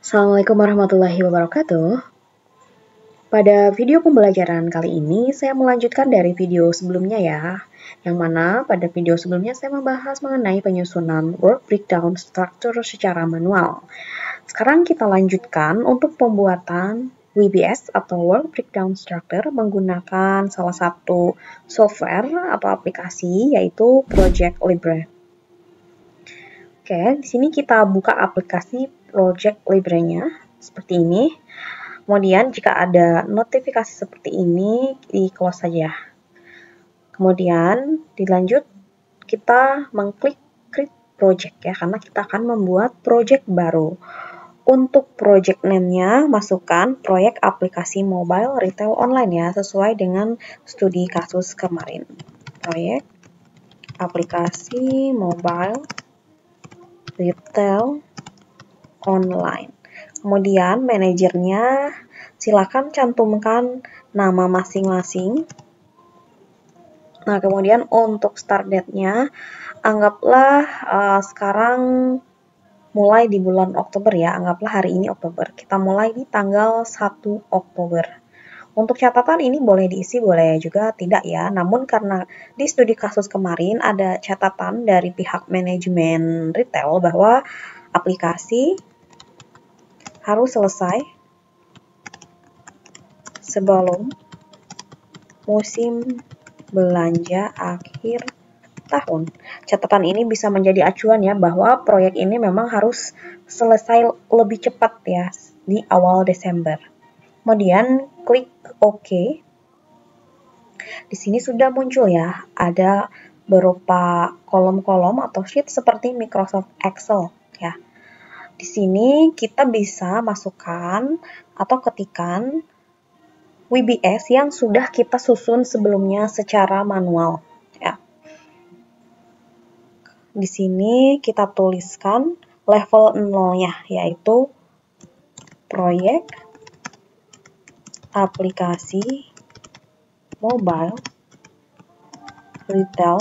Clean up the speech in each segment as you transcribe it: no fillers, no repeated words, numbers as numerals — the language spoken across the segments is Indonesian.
Assalamualaikum warahmatullahi wabarakatuh. Pada video pembelajaran kali ini, saya melanjutkan dari video sebelumnya ya. Yang mana pada video sebelumnya saya membahas mengenai penyusunan work breakdown structure secara manual. Sekarang kita lanjutkan untuk pembuatan WBS atau Work Breakdown Structure menggunakan salah satu software atau aplikasi yaitu Project Libre. Oke, di sini kita buka aplikasi Project Libre-nya seperti ini. Kemudian jika ada notifikasi seperti ini, di close saja. Kemudian dilanjut kita mengklik create project ya, karena kita akan membuat project baru. Untuk project name-nya masukkan proyek aplikasi mobile retail online ya, sesuai dengan studi kasus kemarin. Proyek aplikasi mobile retail online. Kemudian manajernya silakan cantumkan nama masing-masing. Nah, kemudian untuk start date-nya anggaplah sekarang mulai di bulan Oktober ya, anggaplah hari ini Oktober. Kita mulai di tanggal 1 Oktober. Untuk catatan ini boleh diisi, boleh juga tidak ya. Namun karena di studi kasus kemarin ada catatan dari pihak manajemen retail bahwa aplikasi harus selesai sebelum musim belanja akhir tahun. Catatan ini bisa menjadi acuan ya bahwa proyek ini memang harus selesai lebih cepat ya di awal Desember. Kemudian klik OK. Di sini sudah muncul ya, ada berupa kolom-kolom atau sheet seperti Microsoft Excel ya. Di sini kita bisa masukkan atau ketikan WBS yang sudah kita susun sebelumnya secara manual ya. Di sini kita tuliskan level 0-nya yaitu proyek aplikasi mobile retail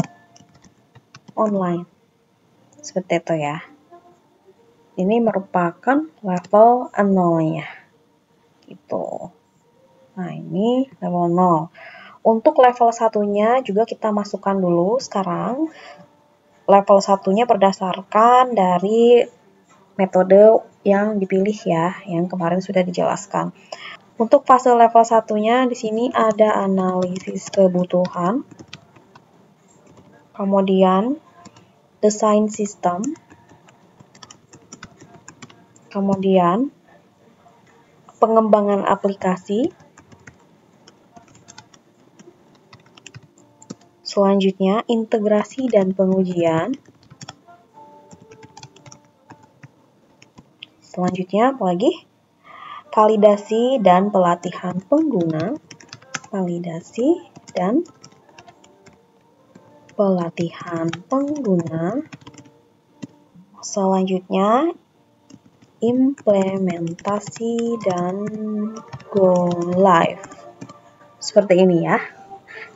online. Seperti itu ya. Ini merupakan level 0-nya. Gitu. Nah, ini level 0. Untuk level 1-nya juga kita masukkan dulu sekarang. Level 1-nya berdasarkan dari metode yang dipilih ya, yang kemarin sudah dijelaskan. Untuk fase level 1-nya di sini ada analisis kebutuhan. Kemudian desain sistem. Kemudian pengembangan aplikasi. Selanjutnya integrasi dan pengujian. Selanjutnya apalagi? Validasi dan pelatihan pengguna. Validasi dan pelatihan pengguna. Selanjutnya implementasi dan go live. Seperti ini ya.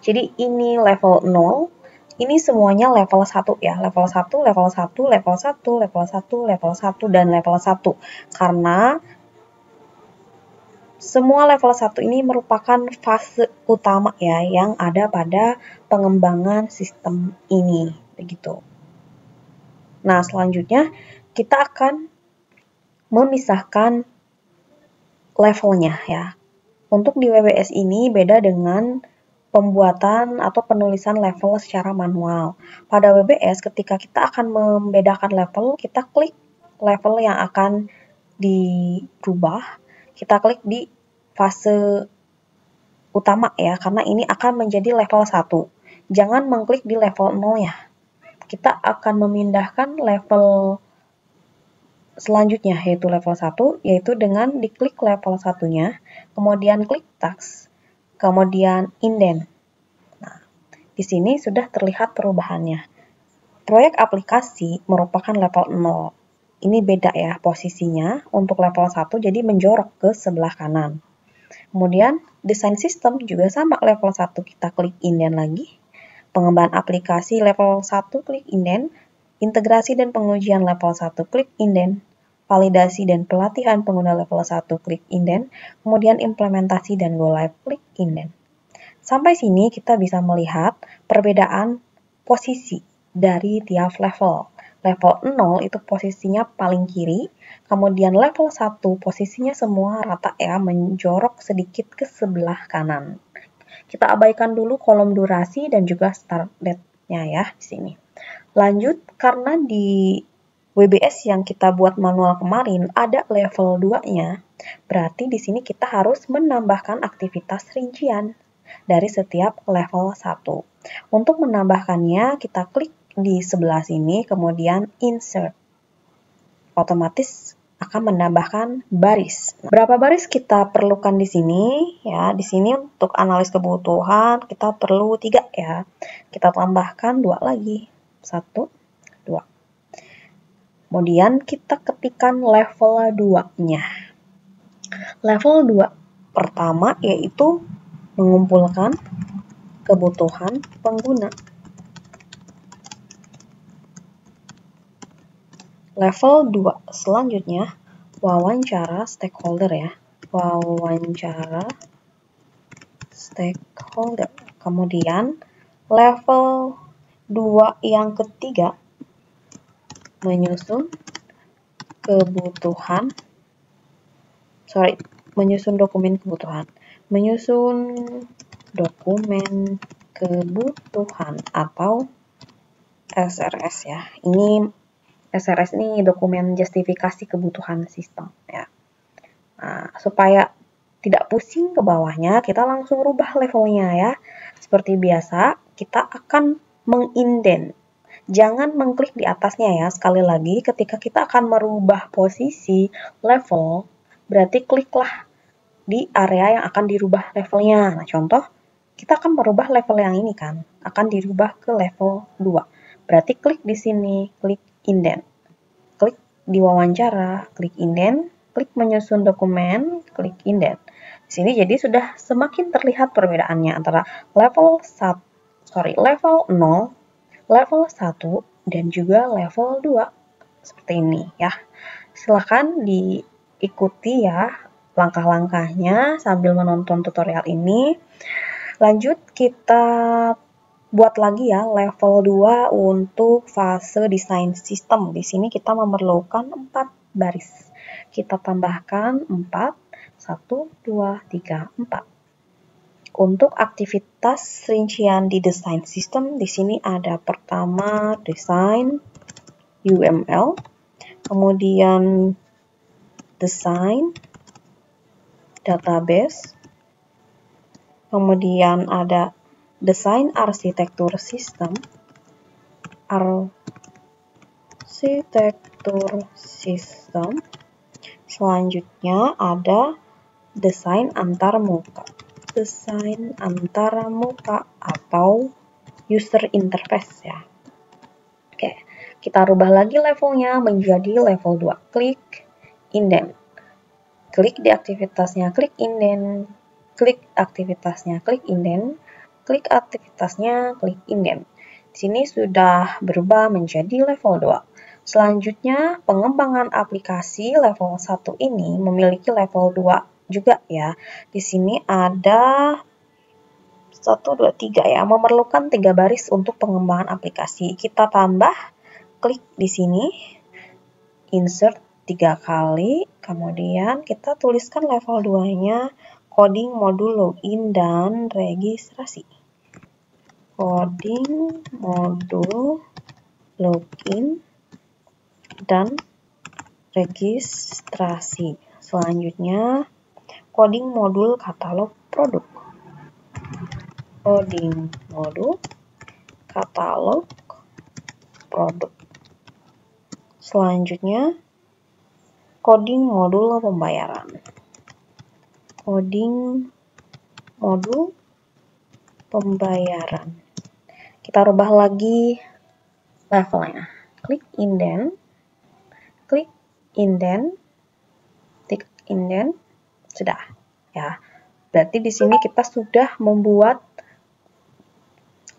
Jadi ini level 0. Ini semuanya level 1 ya. Level 1, level 1, level 1, level 1, level 1, dan level 1. Karena semua level 1 ini merupakan fase utama ya yang ada pada pengembangan sistem ini. Begitu. Nah, selanjutnya kita akan memisahkan levelnya ya. Untuk di WBS ini beda dengan pembuatan atau penulisan level secara manual. Pada WBS ketika kita akan membedakan level, kita klik level yang akan dirubah. Kita klik di fase utama ya, karena ini akan menjadi level 1. Jangan mengklik di level 0 ya. Kita akan memindahkan level selanjutnya yaitu level 1, yaitu dengan diklik level 1-nya, kemudian klik task, kemudian indent. Nah, di sini sudah terlihat perubahannya. Proyek aplikasi merupakan level 0. Ini beda ya posisinya untuk level 1, jadi menjorok ke sebelah kanan. Kemudian desain sistem juga sama level 1, kita klik indent lagi. Pengembangan aplikasi level 1 klik indent. Integrasi dan pengujian level 1 klik indent. validasi dan pelatihan pengguna level 1, klik indent, kemudian implementasi dan go live, klik indent. Sampai sini kita bisa melihat perbedaan posisi dari tiap level. Level 0 itu posisinya paling kiri, kemudian level 1 posisinya semua rata ya, menjorok sedikit ke sebelah kanan. Kita abaikan dulu kolom durasi dan juga start date-nya ya di sini. Lanjut, karena di WBS yang kita buat manual kemarin ada level 2-nya, berarti di sini kita harus menambahkan aktivitas rincian dari setiap level 1. Untuk menambahkannya, kita klik di sebelah sini, kemudian insert. Otomatis akan menambahkan baris. Berapa baris kita perlukan di sini? Ya, di sini untuk analis kebutuhan kita perlu 3 ya. Kita tambahkan 2 lagi. 1, 2. Kemudian kita ketikkan level 2-nya. Level 2 pertama yaitu mengumpulkan kebutuhan pengguna. Level 2 selanjutnya wawancara stakeholder ya. Wawancara stakeholder. Kemudian level 2 yang ketiga menyusun dokumen kebutuhan. Menyusun dokumen kebutuhan atau SRS ya. Ini SRS ini dokumen justifikasi kebutuhan sistem ya. Nah, supaya tidak pusing ke bawahnya, kita langsung rubah levelnya ya. Seperti biasa, kita akan mengindent. Jangan mengklik di atasnya ya. Sekali lagi, ketika kita akan merubah posisi level, berarti kliklah di area yang akan dirubah levelnya. Nah, contoh, kita akan merubah level yang ini kan, akan dirubah ke level 2. Berarti klik di sini, klik indent. Klik di wawancara, klik indent, klik menyusun dokumen, klik indent. Di sini jadi sudah semakin terlihat perbedaannya antara level 0, level 1, dan juga level 2. Seperti ini ya. Silakan diikuti ya langkah-langkahnya sambil menonton tutorial ini. Lanjut kita buat lagi ya level 2 untuk fase desain sistem. Di sini kita memerlukan 4 baris. Kita tambahkan 4, 1, 2, 3, 4. Untuk aktivitas rincian di desain sistem, di sini ada pertama desain UML, kemudian desain database, kemudian ada desain arsitektur sistem, selanjutnya ada desain antarmuka atau user interface ya. Oke, kita rubah lagi levelnya menjadi level 2. Klik indent. Klik di aktivitasnya, klik indent. Klik aktivitasnya, klik indent. Klik aktivitasnya, klik indent. Di sini sudah berubah menjadi level 2. Selanjutnya, pengembangan aplikasi level 1 ini memiliki level 2 juga ya. Di sini ada 1, 2, 3 ya, memerlukan 3 baris untuk pengembangan aplikasi. Kita tambah, klik di sini, insert 3 kali, kemudian kita tuliskan level 2-nya, coding modul login dan registrasi. Coding modul login dan registrasi. Selanjutnya, coding modul katalog produk. Coding modul katalog produk. Selanjutnya, coding modul pembayaran. Coding modul pembayaran. Kita rubah lagi levelnya. Klik indent, klik indent, klik indent. Sudah ya. Berarti di sini kita sudah membuat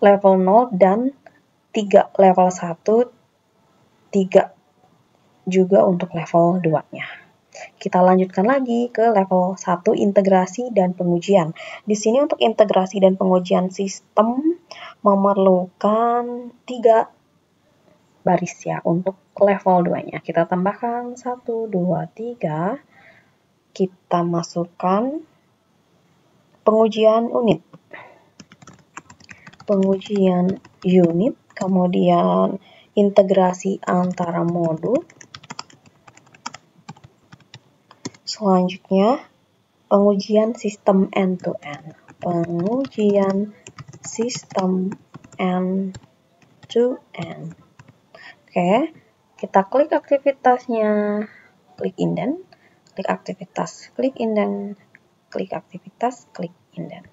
level 0 dan 3 level 1, 3 juga untuk level 2-nya. Kita lanjutkan lagi ke level 1, integrasi dan pengujian. Di sini untuk integrasi dan pengujian sistem memerlukan 3 baris ya untuk level 2-nya. Kita tambahkan 1, 2, 3. Kita masukkan pengujian unit. Pengujian unit, kemudian integrasi antara modul. Selanjutnya, pengujian sistem end-to-end. Pengujian sistem end-to-end. Oke, kita klik aktivitasnya, klik indent, klik aktivitas, klik indent, klik aktivitas, klik indent.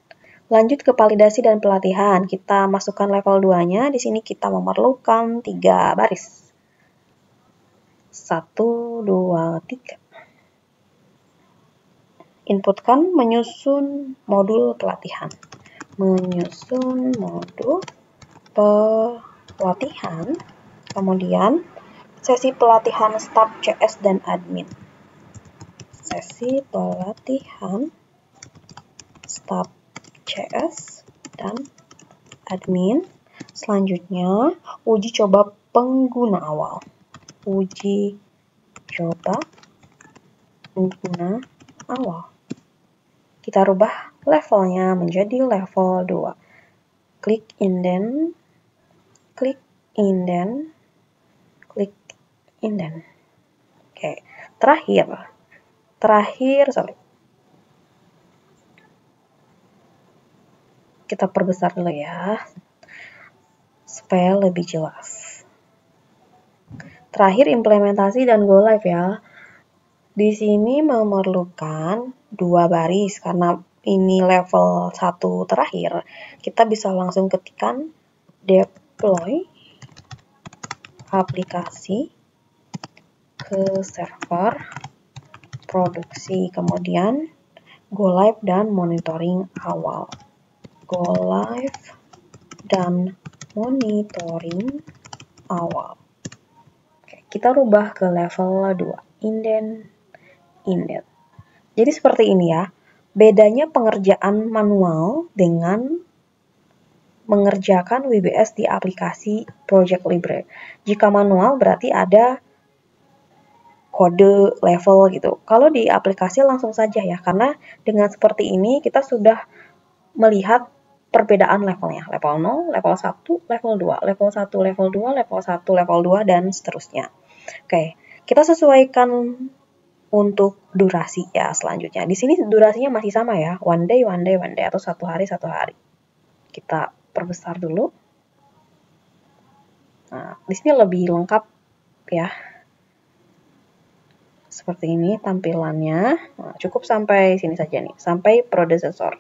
Lanjut ke validasi dan pelatihan. Kita masukkan level 2-nya. Di sini kita memerlukan 3 baris. 1, 2, 3. Inputkan menyusun modul pelatihan. Menyusun modul pelatihan. Kemudian sesi pelatihan staf CS dan admin. Sesi pelatihan staf CS dan admin. Selanjutnya, uji coba pengguna awal. Uji coba pengguna awal. Kita rubah levelnya menjadi level 2. Klik indent, klik indent, klik indent. Oke, terakhir, kita perbesar dulu ya, supaya lebih jelas. Terakhir, implementasi dan go live ya. Di sini memerlukan 2 baris, karena ini level 1 terakhir. Kita bisa langsung ketikkan deploy aplikasi ke server produksi, kemudian go live dan monitoring awal. Go live dan monitoring awal. Oke, kita rubah ke level 2, indent. Jadi seperti ini ya, bedanya pengerjaan manual dengan mengerjakan WBS di aplikasi Project Libre. Jika manual berarti ada kode level gitu. Kalau di aplikasi langsung saja ya, karena dengan seperti ini kita sudah melihat perbedaan levelnya. Level 0, level 1, level 2, level 1, level 2, level 1, level 2, dan seterusnya. Oke, kita sesuaikan untuk durasi ya selanjutnya. Di sini durasinya masih sama ya, one day, atau 1 hari, 1 hari. Kita perbesar dulu. Nah, di sini lebih lengkap ya. Seperti ini tampilannya. Nah, cukup sampai sini saja nih, sampai predecessor.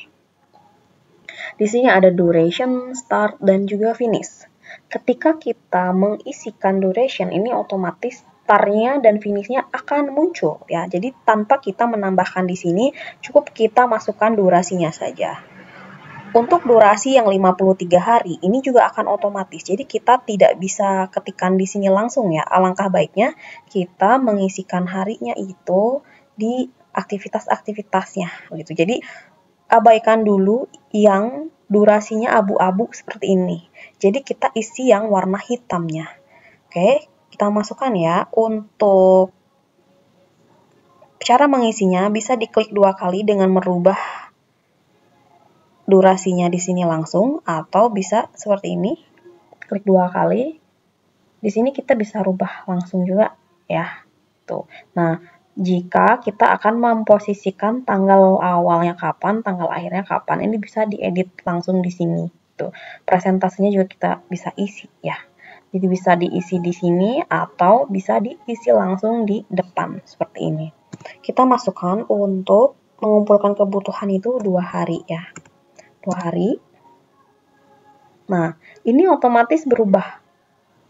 Di sini ada duration, start, dan juga finish. Ketika kita mengisikan duration, ini otomatis start-nya dan finish-nya akan muncul ya. Jadi tanpa kita menambahkan di sini, cukup kita masukkan durasinya saja. Untuk durasi yang 53 hari, ini juga akan otomatis. Jadi kita tidak bisa ketikkan di sini langsung ya. Alangkah baiknya kita mengisikan harinya itu di aktivitas-aktivitasnya gitu. Jadi abaikan dulu yang durasinya abu-abu seperti ini. Jadi kita isi yang warna hitamnya. Oke, kita masukkan ya. Untuk cara mengisinya bisa diklik 2 kali dengan merubah durasinya di sini langsung, atau bisa seperti ini, klik 2 kali. Di sini kita bisa rubah langsung juga ya. Tuh. Nah, jika kita akan memposisikan tanggal awalnya kapan, tanggal akhirnya kapan, ini bisa diedit langsung di sini. Tuh. Presentasinya juga kita bisa isi ya. Jadi bisa diisi di sini atau bisa diisi langsung di depan seperti ini. Kita masukkan untuk mengumpulkan kebutuhan itu 2 hari ya. 2 hari. Nah, ini otomatis berubah.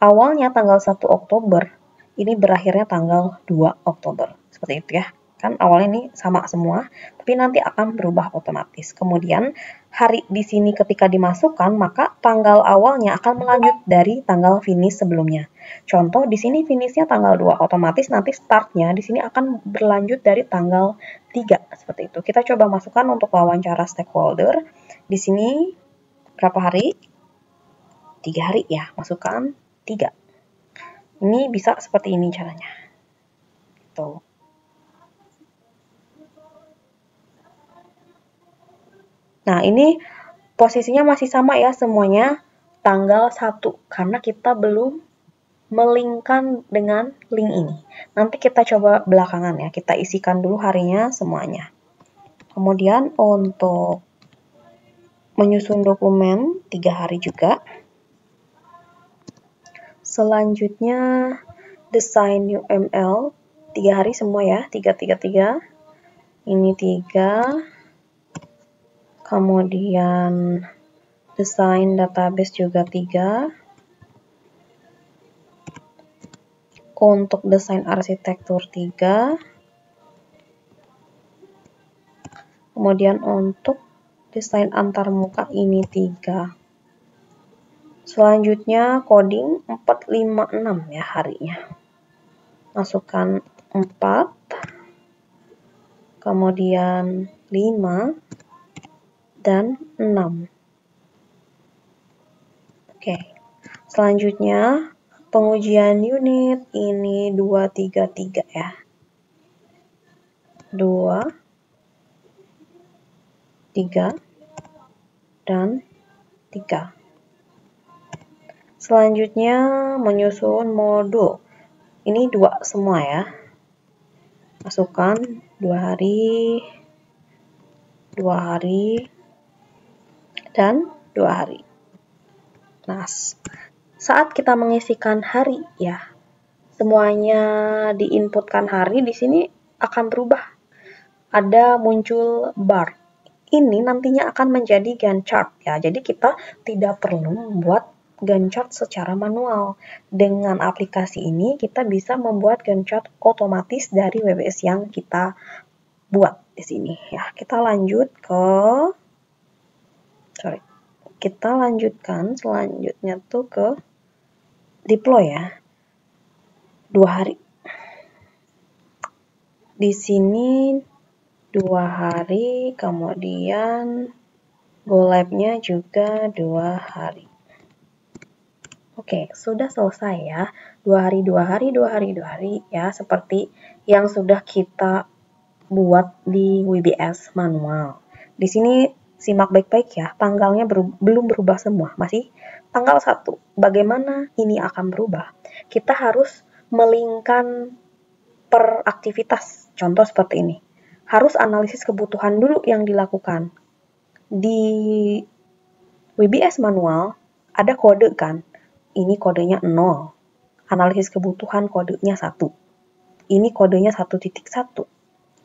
Awalnya tanggal 1 Oktober, ini berakhirnya tanggal 2 Oktober. Seperti itu ya. kan awalnya ini sama semua, tapi nanti akan berubah otomatis. Kemudian hari di sini ketika dimasukkan, maka tanggal awalnya akan melanjut dari tanggal finish sebelumnya. Contoh di sini finishnya tanggal 2, otomatis nanti startnya di sini akan berlanjut dari tanggal 3, seperti itu. Kita coba masukkan untuk wawancara stakeholder. Di sini berapa hari? 3 hari ya, masukkan 3. Ini bisa seperti ini caranya. Tuh. Nah, ini posisinya masih sama ya semuanya tanggal 1 karena kita belum melingkan dengan link ini. Nanti kita coba belakangan ya, kita isikan dulu harinya semuanya. Kemudian untuk menyusun dokumen 3 hari juga. Selanjutnya desain UML 3 hari semua ya, 3. Ini 3. Kemudian desain database juga 3. Untuk desain arsitektur 3. Kemudian untuk desain antarmuka ini 3. Selanjutnya coding 4, 5, 6 ya harinya. Masukkan 4. Kemudian 5 dan 6. Oke. Selanjutnya pengujian unit ini 2, 3, 3 ya. 2, 3 dan 3. Selanjutnya menyusun modul. Ini 2 semua ya. Masukkan 2 hari, 2 hari, dan 2 hari. Nah, saat kita mengisikan hari ya, semuanya diinputkan hari, di sini akan berubah. Ada muncul bar. Ini nantinya akan menjadi Gantt chart ya. Jadi kita tidak perlu membuat Gantt chart secara manual. Dengan aplikasi ini kita bisa membuat Gantt chart otomatis dari WBS yang kita buat di sini ya. Kita lanjutkan selanjutnya tuh ke deploy ya. 2 hari. Di sini 2 hari, kemudian go live-nya juga 2 hari. Oke, sudah selesai ya. 2 hari, 2 hari, 2 hari, 2 hari ya, seperti yang sudah kita buat di WBS manual. Di sini simak baik-baik ya, tanggalnya belum berubah semua, masih tanggal 1. Bagaimana ini akan berubah? Kita harus melingkan per aktivitas, contoh seperti ini. Harus analisis kebutuhan dulu yang dilakukan. Di WBS manual ada kode kan, ini kodenya 0. Analisis kebutuhan kodenya 1. Ini kodenya 1.1.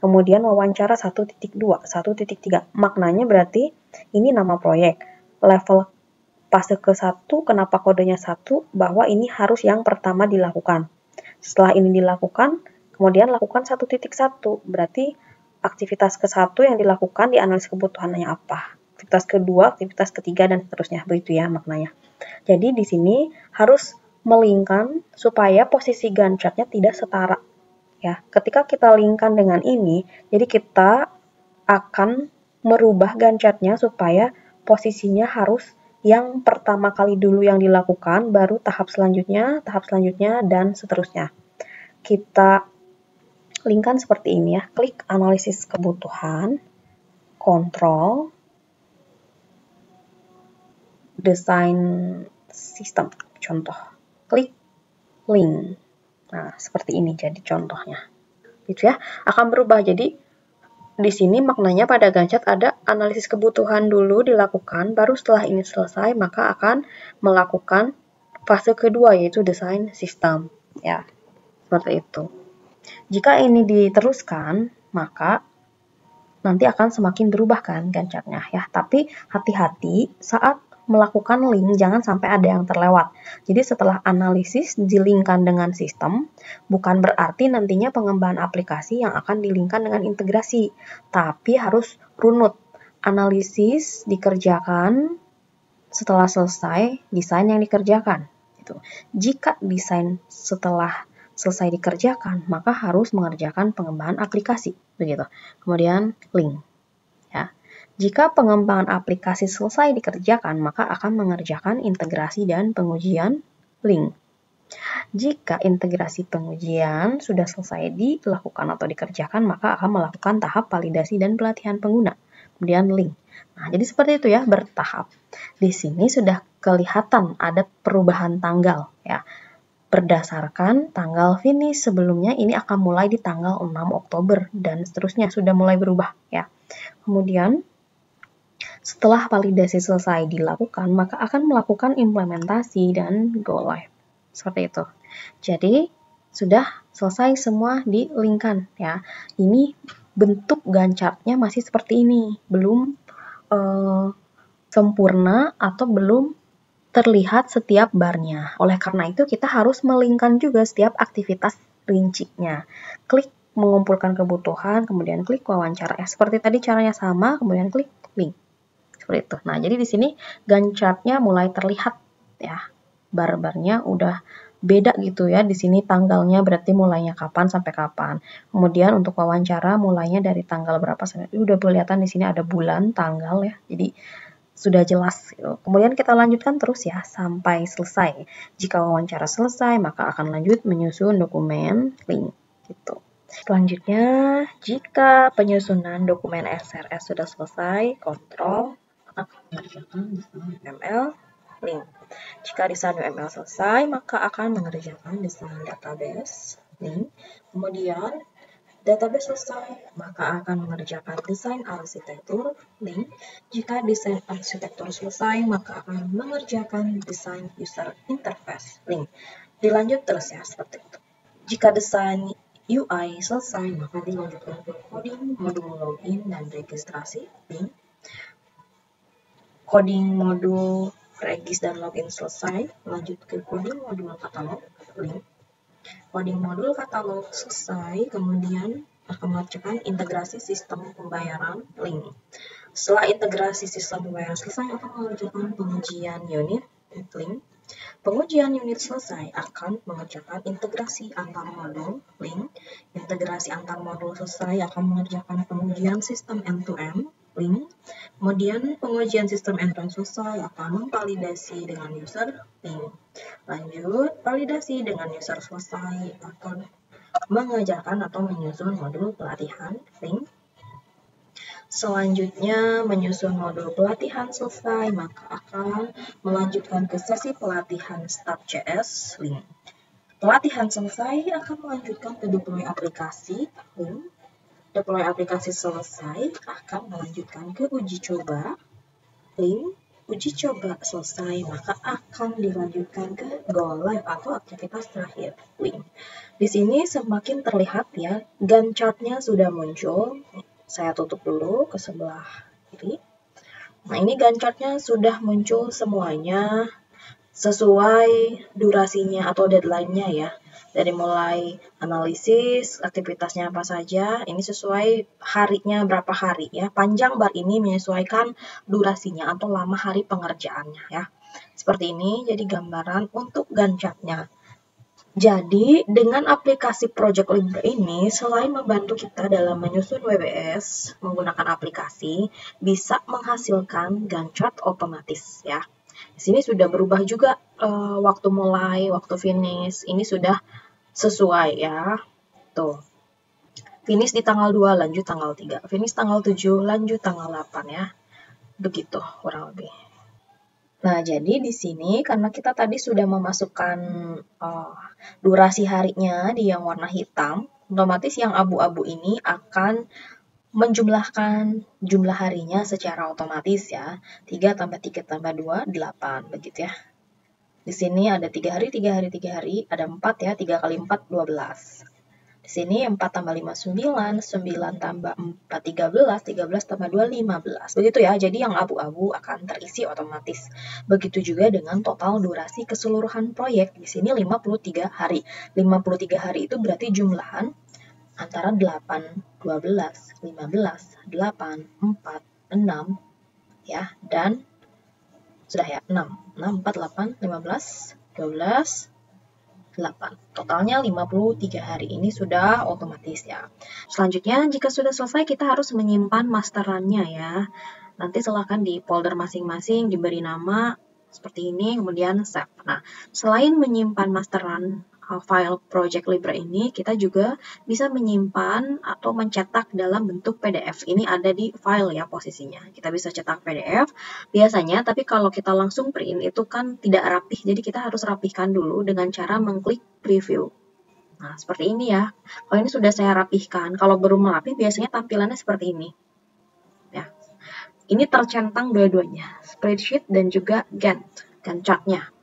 Kemudian wawancara 1.2, 1.3. Maknanya berarti ini nama proyek. Level fase ke-1, kenapa kodenya 1? Bahwa ini harus yang pertama dilakukan. Setelah ini dilakukan, kemudian lakukan 1.1. Berarti aktivitas ke-1 yang dilakukan dianalisis kebutuhannya apa. Aktivitas kedua, aktivitas ketiga, dan seterusnya. Begitu ya maknanya. Jadi di sini harus melingkan supaya posisi Gantt chart-nya tidak setara. Ya, ketika kita linkkan dengan ini, jadi kita akan merubah Gantt chart-nya supaya posisinya harus yang pertama kali dulu yang dilakukan, baru tahap selanjutnya, dan seterusnya. Kita linkkan seperti ini ya, klik analisis kebutuhan, kontrol, desain sistem, contoh, klik link. Nah, seperti ini jadi contohnya. Gitu ya, akan berubah. Jadi di sini maknanya pada Gantt chart ada analisis kebutuhan dulu dilakukan, baru setelah ini selesai maka akan melakukan fase kedua yaitu desain sistem. Ya, seperti itu. Jika ini diteruskan, maka nanti akan semakin berubah kan Gantt chart-nya ya. Tapi hati-hati saat melakukan link, jangan sampai ada yang terlewat. Jadi setelah analisis dilingkan dengan sistem, bukan berarti nantinya pengembangan aplikasi yang akan dilingkan dengan integrasi, tapi harus runut. Analisis dikerjakan setelah selesai desain yang dikerjakan. Jika desain setelah selesai dikerjakan, maka harus mengerjakan pengembangan aplikasi. Begitu. Kemudian link. Ya. Jika pengembangan aplikasi selesai dikerjakan, maka akan mengerjakan integrasi dan pengujian link. Jika integrasi pengujian sudah selesai dilakukan atau dikerjakan, maka akan melakukan tahap validasi dan pelatihan pengguna. Kemudian link. Nah, jadi seperti itu ya, bertahap. Di sini sudah kelihatan ada perubahan tanggal ya. Berdasarkan tanggal finish sebelumnya ini akan mulai di tanggal 6 Oktober dan seterusnya sudah mulai berubah ya. Kemudian setelah validasi selesai dilakukan, maka akan melakukan implementasi dan go live. Seperti itu. Jadi, sudah selesai semua di-link-kan ya. Ini bentuk Gantt chart-nya masih seperti ini. Belum sempurna atau belum terlihat setiap barnya. Oleh karena itu, kita harus melingkan juga setiap aktivitas rincinya. Klik mengumpulkan kebutuhan, kemudian klik wawancara. Seperti tadi caranya sama, kemudian klik link. Seperti itu. Nah, jadi di sini Gantt chart-nya mulai terlihat ya. Bar-barnya udah beda gitu ya. Di sini tanggalnya berarti mulainya kapan sampai kapan. Kemudian untuk wawancara mulainya dari tanggal berapa sampai udah kelihatan di sini ada bulan, tanggal ya. Jadi sudah jelas gitu. Kemudian kita lanjutkan terus ya sampai selesai. Jika wawancara selesai, maka akan lanjut menyusun dokumen link gitu. Selanjutnya, jika penyusunan dokumen SRS sudah selesai, kontrol akan mengerjakan desain UML link. Jika desain UML selesai, maka akan mengerjakan desain database link. Kemudian database selesai, maka akan mengerjakan desain arsitektur link. Jika desain arsitektur selesai, maka akan mengerjakan desain user interface link. Dilanjut terus ya seperti itu. Jika desain UI selesai, maka dilanjutkan ke coding modul login dan registrasi link. Coding modul regis dan login selesai, lanjut ke coding modul katalog link. Coding modul katalog selesai, kemudian akan mengerjakan integrasi sistem pembayaran link. Setelah integrasi sistem pembayaran selesai, akan mengerjakan pengujian unit link. Pengujian unit selesai, akan mengerjakan integrasi antar modul link. Integrasi antar modul selesai, akan mengerjakan pengujian sistem end-to-end link. Kemudian pengujian sistem end-to-end selesai, akan memvalidasi dengan user link. Lanjut, validasi dengan user selesai, akan mengerjakan atau menyusun modul pelatihan link. Selanjutnya, menyusun modul pelatihan selesai, maka akan melanjutkan ke sesi pelatihan Start.js link. Pelatihan selesai, akan melanjutkan ke deploy aplikasi link. Deploy aplikasi selesai, akan melanjutkan ke uji coba link. Uji coba selesai, maka akan dilanjutkan ke go live atau aktivitas terakhir link. Di sini semakin terlihat ya, Gantt chart-nya sudah muncul. Saya tutup dulu ke sebelah kiri. Nah, ini Gantt chart-nya sudah muncul semuanya sesuai durasinya atau deadline-nya ya. Dari mulai analisis, aktivitasnya apa saja, ini sesuai harinya berapa hari ya. Panjang bar ini menyesuaikan durasinya atau lama hari pengerjaannya ya. Seperti ini jadi gambaran untuk Gantt chart-nya. Jadi, dengan aplikasi Project Libre ini, selain membantu kita dalam menyusun WBS menggunakan aplikasi, bisa menghasilkan Gantt chart otomatis ya. Di sini sudah berubah juga waktu mulai, waktu finish. Ini sudah sesuai ya. Tuh. Finish di tanggal 2, lanjut tanggal 3. Finish tanggal 7, lanjut tanggal 8 ya. Begitu kurang lebih. Nah, jadi di sini karena kita tadi sudah memasukkan durasi harinya di yang warna hitam, otomatis yang abu-abu ini akan menjumlahkan jumlah harinya secara otomatis ya. 3 tambah 3 tambah 2, 8, begitu ya. Di sini ada 3 hari, 3 hari, 3 hari, ada 4 ya, 3 kali 4, 12. Di Di sini 4 tambah 5, 9, 9 tambah 4, 13, 13 tambah 2, 15. Begitu ya, jadi yang abu-abu akan terisi otomatis. Begitu juga dengan total durasi keseluruhan proyek. Di sini 53 hari. 53 hari itu berarti jumlahan antara 8, 12, 15, 8, 4, 6, ya, dan sudah ya, 6, 4, 8, 15, 12, 8. Totalnya 53 hari. Ini sudah otomatis ya. Selanjutnya, jika sudah selesai, kita harus menyimpan masterannya ya. Nanti silahkan di folder masing-masing diberi nama seperti ini, kemudian save. Nah, selain menyimpan masteran file Project Libre ini, kita juga bisa menyimpan atau mencetak dalam bentuk PDF. Ini ada di file ya posisinya. Kita bisa cetak PDF biasanya, tapi kalau kita langsung print itu kan tidak rapih. Jadi kita harus rapihkan dulu dengan cara mengklik preview. Nah, seperti ini ya. Kalau ini sudah saya rapihkan. Kalau belum rapih biasanya tampilannya seperti ini. Ya. Ini tercentang dua-duanya, spreadsheet dan juga Gantt chart-nya.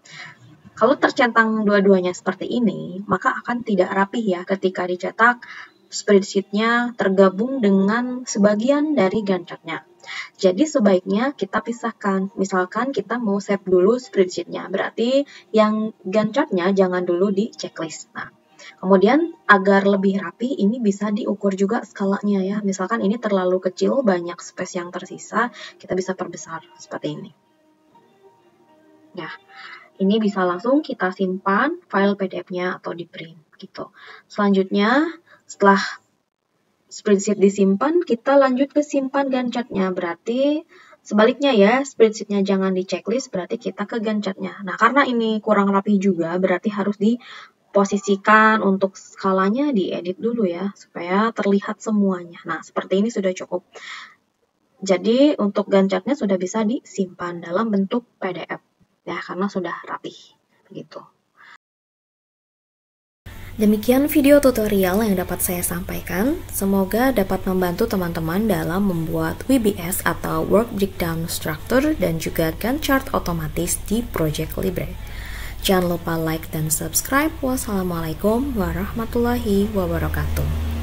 Kalau tercentang dua-duanya seperti ini, maka akan tidak rapih ya ketika dicetak spreadsheet-nya tergabung dengan sebagian dari Gantt chart-nya. Jadi sebaiknya kita pisahkan. Misalkan kita mau save dulu spreadsheet-nya, berarti yang Gantt chart-nya jangan dulu di checklist. Nah, kemudian agar lebih rapi, ini bisa diukur juga skalanya ya. Misalkan ini terlalu kecil, banyak space yang tersisa, kita bisa perbesar seperti ini. Nah, ini bisa langsung kita simpan file PDF-nya atau di print gitu. Selanjutnya, setelah spreadsheet disimpan, kita lanjut ke simpan Gantt chart-nya. Berarti sebaliknya ya, spreadsheet-nya jangan di checklist, berarti kita ke Gantt chart-nya. Nah, karena ini kurang rapi juga, berarti harus diposisikan untuk skalanya diedit dulu ya, supaya terlihat semuanya. Nah, seperti ini sudah cukup. Jadi, untuk Gantt chart-nya sudah bisa disimpan dalam bentuk PDF. Ya, karena sudah rapih. Begitu. Demikian video tutorial yang dapat saya sampaikan. Semoga dapat membantu teman-teman dalam membuat WBS atau Work Breakdown Structure dan juga Gantt chart otomatis di Project Libre. Jangan lupa like dan subscribe. Wassalamualaikum warahmatullahi wabarakatuh.